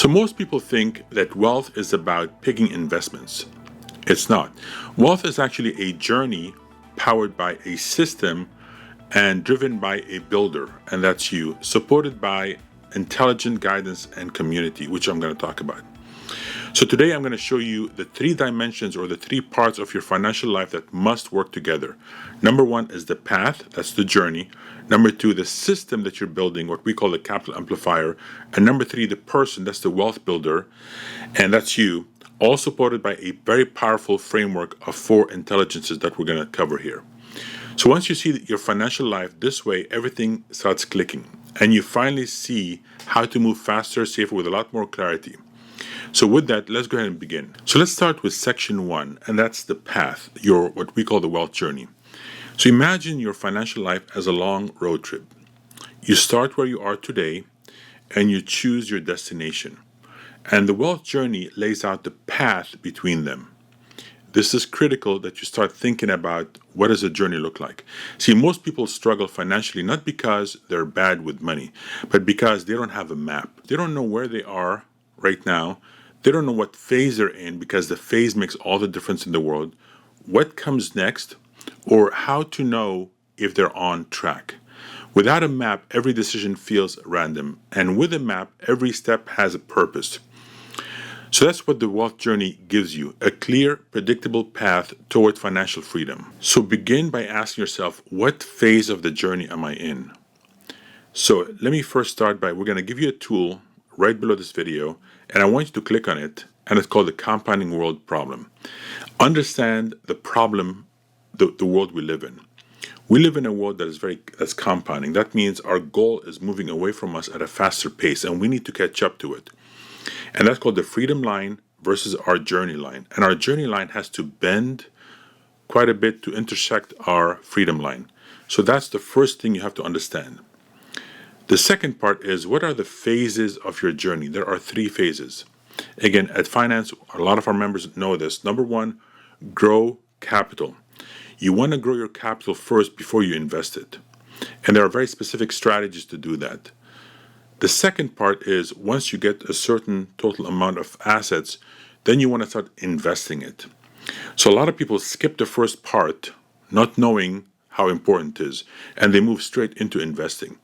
So most people think that wealth is about picking investments. It's not. Wealth is actually a journey powered by a system and driven by a builder, and that's you, supported by intelligent guidance and community, which I'm going to talk about. So today I'm going to show you the three dimensions or the three parts of your financial life that must work together. Number one is the path, that's the journey. Number two, the system that you're building, what we call the Capital Amplifier. And number three, the person, that's the wealth builder, and that's you, all supported by a very powerful framework of 4 intelligences that we're going to cover here. So once you see your financial life this way, everything starts clicking, and you finally see how to move faster, safer, with a lot more clarity. So with that, let's go ahead and begin. So let's start with section 1, and that's the path, your what we call the wealth journey. So imagine your financial life as a long road trip. You start where you are today, and you choose your destination. And the wealth journey lays out the path between them. This is critical that you start thinking about what does a journey look like. See, most people struggle financially not because they're bad with money, but because they don't have a map. They don't know where they are right now. They don't know what phase they're in, because the phase makes all the difference in the world. What comes next, or how to know if they're on track. Without a map, every decision feels random, and with a map, every step has a purpose. So that's what the wealth journey gives you, a clear, predictable path toward financial freedom. So begin by asking yourself, what phase of the journey am I in? So let me first start by, we're going to give you a tool right below this video, and I want you to click on it, and it's called the compounding world problem. Understand the problem, the world we live in. We live in a world that's compounding. That means our goal is moving away from us at a faster pace, and we need to catch up to it. And that's called the freedom line versus our journey line. And our journey line has to bend quite a bit to intersect our freedom line. So that's the first thing you have to understand. The second part is, what are the phases of your journey? There are 3 phases. Again, at Fynanc, a lot of our members know this. Number 1, grow capital. You want to grow your capital first before you invest it. And there are very specific strategies to do that. The second part is, once you get a certain total amount of assets, then you want to start investing it. So a lot of people skip the first part, not knowing how important it is, and they move straight into investing.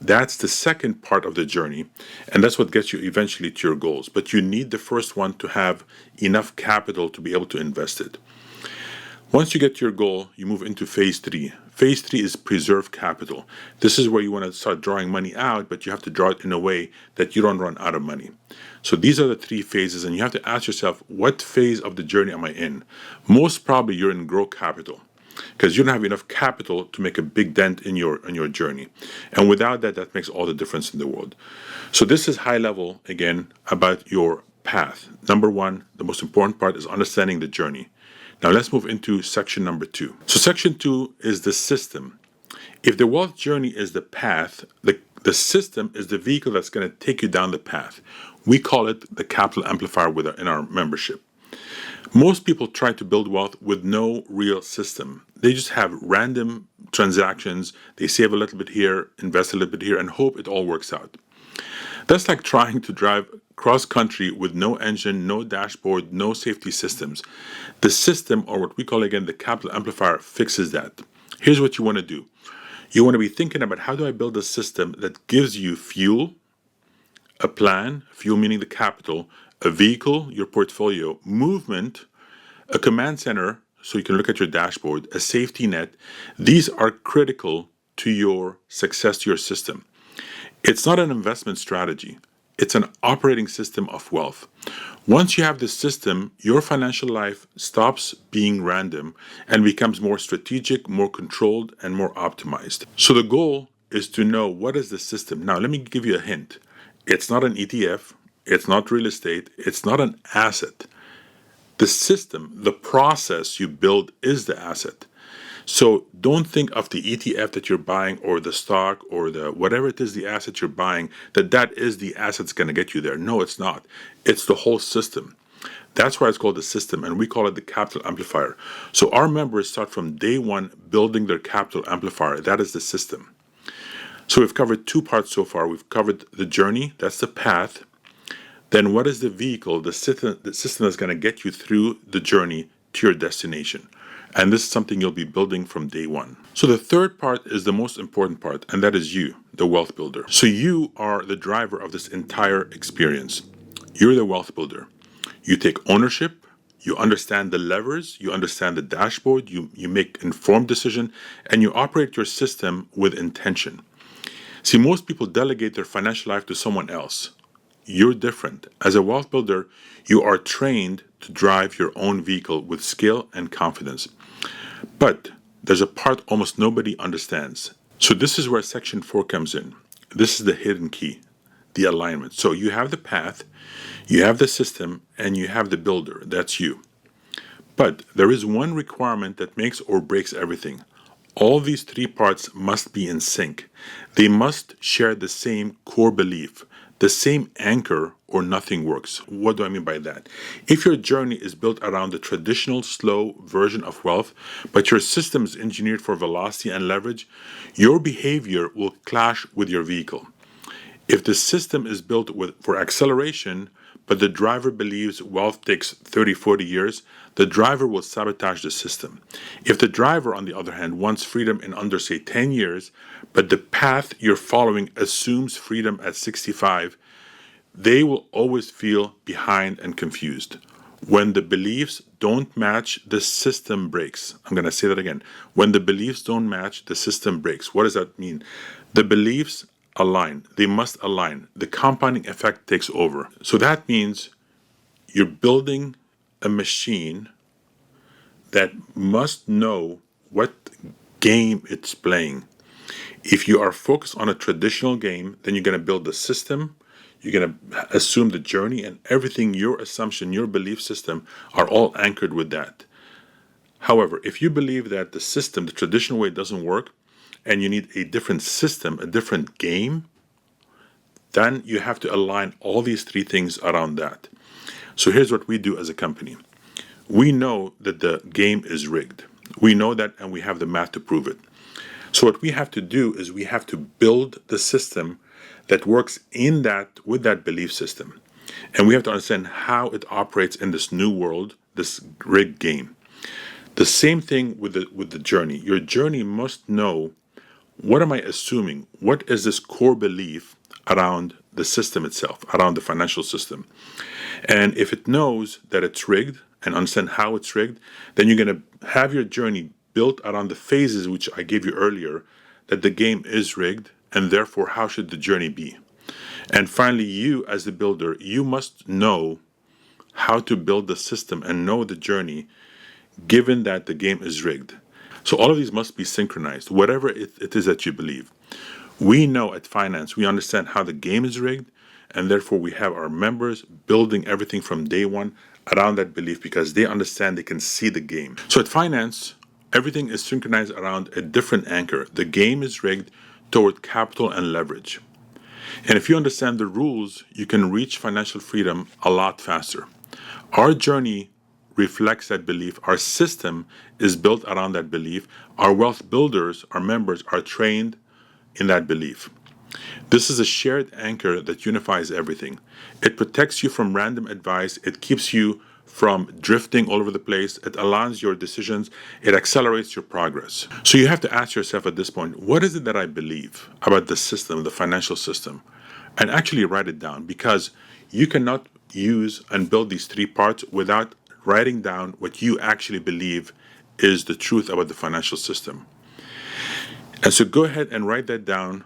That's the second part of the journey, and that's what gets you eventually to your goals. But you need the first one to have enough capital to be able to invest it. Once you get to your goal, you move into phase 3. Phase 3 is preserve capital. This is where you want to start drawing money out, but you have to draw it in a way that you don't run out of money. So these are the 3 phases, and you have to ask yourself, what phase of the journey am I in? Most probably you're in grow capital, because you don't have enough capital to make a big dent in your journey. And without that, that makes all the difference in the world. So this is high level, again, about your path. Number 1, the most important part is understanding the journey. Now let's move into section number 2. So section 2 is the system. If the wealth journey is the path, the system is the vehicle that's going to take you down the path. We call it the Capital Amplifier in our membership. Most people try to build wealth with no real system. They just have random transactions. They save a little bit here, invest a little bit here, and hope it all works out. That's like trying to drive cross country with no engine, no dashboard, no safety systems. The system, or what we call again the Capital Amplifier, fixes that. Here's what you want to do. You want to be thinking about, how do I build a system that gives you fuel, a plan, fuel meaning the capital, a vehicle, your portfolio, movement, a command center, so you can look at your dashboard, a safety net. These are critical to your success, to your system. It's not an investment strategy. It's an operating system of wealth. Once you have this system, your financial life stops being random and becomes more strategic, more controlled, and more optimized. So the goal is to know, what is the system? Now, let me give you a hint. It's not an ETF. It's not real estate. It's not an asset. The system, the process you build, is the asset. So don't think of the ETF that you're buying, or the stock, or the whatever it is, the asset you're buying, that is the asset that's going to get you there. No, it's not. It's the whole system. That's why it's called the system, and we call it the Capital Amplifier. So our members start from day 1 building their Capital Amplifier. That is the system. So we've covered 2 parts so far. We've covered the journey, that's the path. then what is the vehicle, the system that's going to get you through the journey to your destination? And this is something you'll be building from day one. So the third part is the most important part, and that is you, the wealth builder. So you are the driver of this entire experience. You're the wealth builder. You take ownership, you understand the levers, you understand the dashboard, you make informed decision, and you operate your system with intention. See, most people delegate their financial life to someone else. You're different. As a wealth builder, you are trained to drive your own vehicle with skill and confidence. But there's a part almost nobody understands. So this is where section 4 comes in. This is the hidden key, the alignment. So you have the path, you have the system, and you have the builder. That's you. But there is one requirement that makes or breaks everything. All these three parts must be in sync. They must share the same core belief, the same anchor, or nothing works. What do I mean by that? If your journey is built around the traditional slow version of wealth, but your system is engineered for velocity and leverage, your behavior will clash with your vehicle. If the system is built for acceleration, but the driver believes wealth takes 30, 40 years, the driver will sabotage the system. If the driver, on the other hand, wants freedom in under, say, 10 years, but the path you're following assumes freedom at 65, they will always feel behind and confused. When the beliefs don't match, the system breaks. I'm going to say that again. When the beliefs don't match, the system breaks. What does that mean? The beliefs align. They must align. The compounding effect takes over. So that means you're building a machine that must know what game it's playing. If you are focused on a traditional game, then you're going to build the system, you're going to assume the journey, and everything, your assumption, your belief system, are all anchored with that. However, if you believe that the system, the traditional way, doesn't work, and you need a different system, a different game, then you have to align all these three things around that. So here's what we do as a company. We know that the game is rigged. We know that, and we have the math to prove it. So what we have to do is we have to build the system that works with that belief system. And we have to understand how it operates in this new world, this rigged game. The same thing with the journey. Your journey must know, what am I assuming? What is this core belief around the system itself, around the financial system? And if it knows that it's rigged and understand how it's rigged, then you're going to have your journey built around the phases which I gave you earlier, that the game is rigged, and therefore how should the journey be? And finally, you as the builder, you must know how to build the system and know the journey, given that the game is rigged. So all of these must be synchronized, whatever it is that you believe. We know at Fynanc, we understand how the game is rigged, and therefore we have our members building everything from day one around that belief, because they understand, they can see the game. So at Fynanc, everything is synchronized around a different anchor. The game is rigged toward capital and leverage. And if you understand the rules, you can reach financial freedom a lot faster. Our journey reflects that belief. Our system is built around that belief. Our wealth builders, our members, are trained in that belief. This is a shared anchor that unifies everything. It protects you from random advice. It keeps you from drifting all over the place. It aligns your decisions. It accelerates your progress. So you have to ask yourself at this point, what is it that I believe about the system, the financial system? And actually write it down, because you cannot use and build these three parts without writing down what you actually believe is the truth about the financial system. And so go ahead and write that down.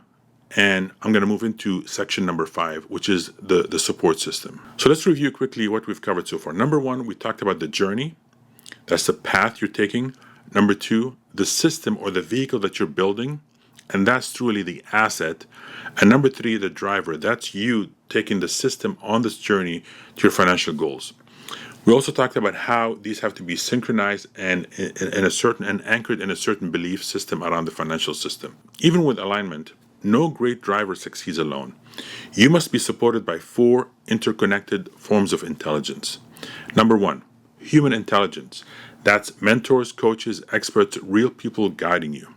And I'm going to move into section number 5, which is the support system. So let's review quickly what we've covered so far. Number 1, we talked about the journey. That's the path you're taking. Number 2, the system or the vehicle that you're building. And that's truly the asset. And number 3, the driver. That's you taking the system on this journey to your financial goals. We also talked about how these have to be synchronized and in a certain and anchored in a certain belief system around the financial system. Even with alignment, no great driver succeeds alone. You must be supported by 4 interconnected forms of intelligence. Number 1, human intelligence. That's mentors, coaches, experts, real people guiding you.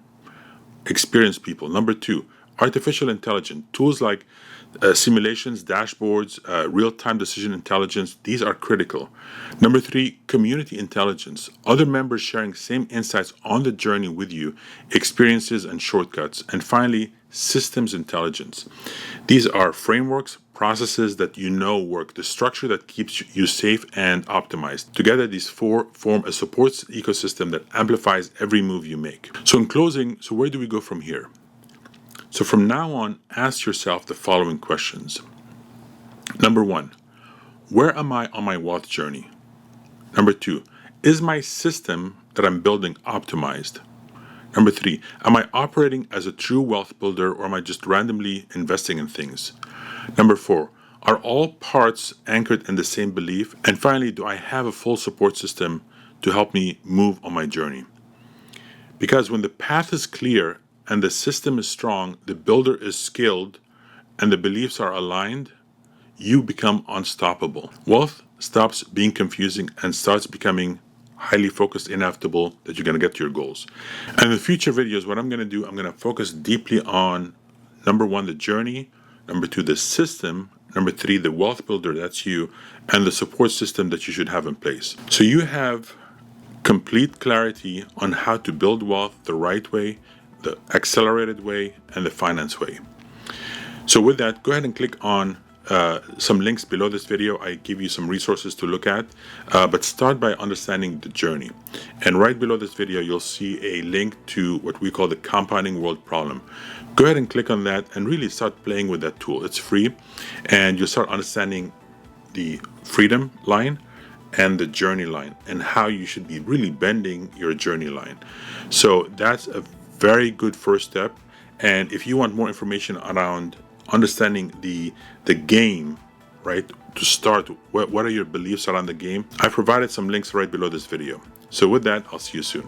Experienced people. Number 2, Artificial intelligence, tools like simulations, dashboards, real-time decision intelligence, these are critical. Number 3, community intelligence, other members sharing same insights on the journey with you, experiences and shortcuts. And finally, systems intelligence. These are frameworks, processes that you know work, the structure that keeps you safe and optimized. Together, these four form a support ecosystem that amplifies every move you make. So in closing, where do we go from here? So from now on, ask yourself the following questions. Number 1, where am I on my wealth journey? Number 2, is my system that I'm building optimized? Number 3, am I operating as a true wealth builder, or am I just randomly investing in things? Number 4, are all parts anchored in the same belief? And finally, do I have a full support system to help me move on my journey? Because when the path is clear and the system is strong, the builder is skilled, and the beliefs are aligned, you become unstoppable. Wealth stops being confusing and starts becoming highly focused, inevitable that you're going to get to your goals. And in the future videos, what I'm going to do, I'm going to focus deeply on number 1, the journey, number 2, the system, number 3, the wealth builder, that's you, and the support system that you should have in place. So you have complete clarity on how to build wealth the right way, the accelerated way, and the finance way. So with that, go ahead and click on some links below this video. I give you some resources to look at, but start by understanding the journey. And right below this video, you'll see a link to what we call the compounding world problem. Go ahead and click on that and really start playing with that tool. It's free, and you'll start understanding the freedom line and the journey line, and how you should be really bending your journey line. So that's a very good first step. And if you want more information around understanding the game, right, to start, what are your beliefs around the game, I provided some links right below this video. So with that, I'll see you soon.